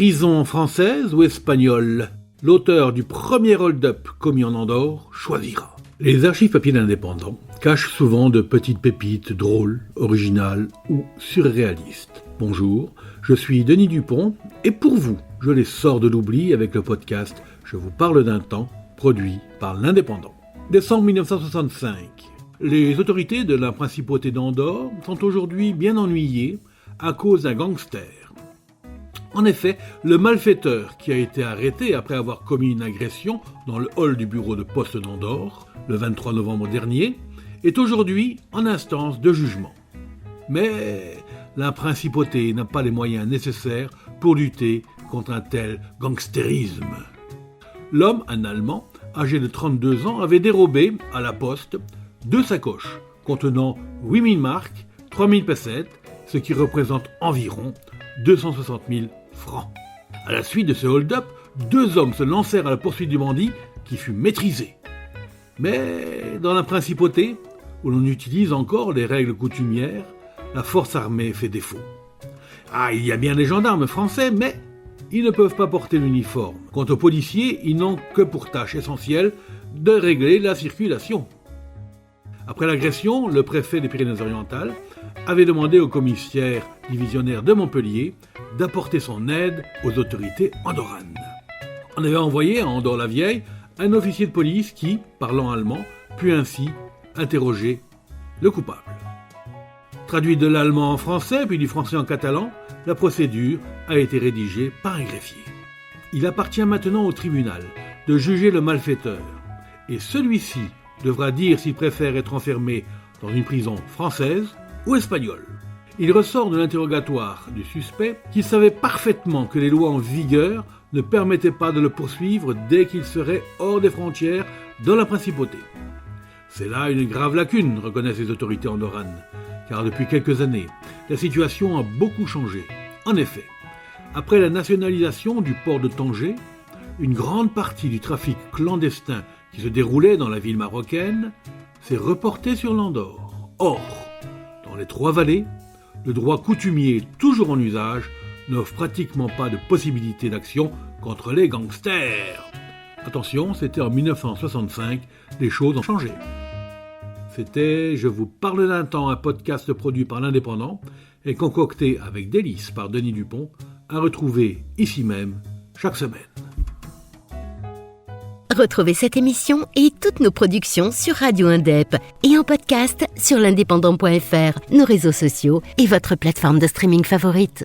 Prison française ou espagnole? L'auteur du premier hold-up commis en Andorre choisira. Les archives papier d'Indépendant cachent souvent de petites pépites drôles, originales ou surréalistes. Bonjour, je suis Denis Dupont et pour vous, je les sors de l'oubli avec le podcast Je vous parle d'un temps, produit par l'Indépendant. Décembre 1965. Les autorités de la principauté d'Andorre sont aujourd'hui bien ennuyées à cause d'un gangster. En effet, le malfaiteur qui a été arrêté après avoir commis une agression dans le hall du bureau de poste d'Andorre, le 23 novembre dernier, est aujourd'hui en instance de jugement. Mais la principauté n'a pas les moyens nécessaires pour lutter contre un tel gangstérisme. L'homme, un Allemand, âgé de 32 ans, avait dérobé à la poste 2 sacoches contenant 8000 marks, 3000 pessettes, ce qui représente environ 260 000 francs. À la suite de ce hold-up, 2 hommes se lancèrent à la poursuite du bandit qui fut maîtrisé. Mais dans la principauté, où l'on utilise encore les règles coutumières, la force armée fait défaut. Il y a bien des gendarmes français, mais ils ne peuvent pas porter l'uniforme. Quant aux policiers, ils n'ont que pour tâche essentielle de régler la circulation. Après l'agression, le préfet des Pyrénées-Orientales avait demandé au commissaire divisionnaire de Montpellier d'apporter son aide aux autorités andorranes. On avait envoyé à Andorre-la-Vieille un officier de police qui, parlant allemand, put ainsi interroger le coupable. Traduit de l'allemand en français, puis du français en catalan, la procédure a été rédigée par un greffier. Il appartient maintenant au tribunal de juger le malfaiteur, et celui-ci devra dire s'il préfère être enfermé dans une prison française ou espagnole. Il ressort de l'interrogatoire du suspect qu'il savait parfaitement que les lois en vigueur ne permettaient pas de le poursuivre dès qu'il serait hors des frontières dans la principauté. C'est là une grave lacune, reconnaissent les autorités andorranes, car depuis quelques années, la situation a beaucoup changé. En effet, après la nationalisation du port de Tanger, une grande partie du trafic clandestin qui se déroulait dans la ville marocaine s'est reportée sur l'Andorre. Or, dans les 3 vallées, le droit coutumier, toujours en usage, n'offre pratiquement pas de possibilité d'action contre les gangsters. Attention, c'était en 1965, les choses ont changé. C'était Je vous parle d'un temps, un podcast produit par l'Indépendant et concocté avec délice par Denis Dupont, à retrouver ici même chaque semaine. Retrouvez cette émission et toutes nos productions sur Radio Indep et en podcast sur l'indépendant.fr, nos réseaux sociaux et votre plateforme de streaming favorite.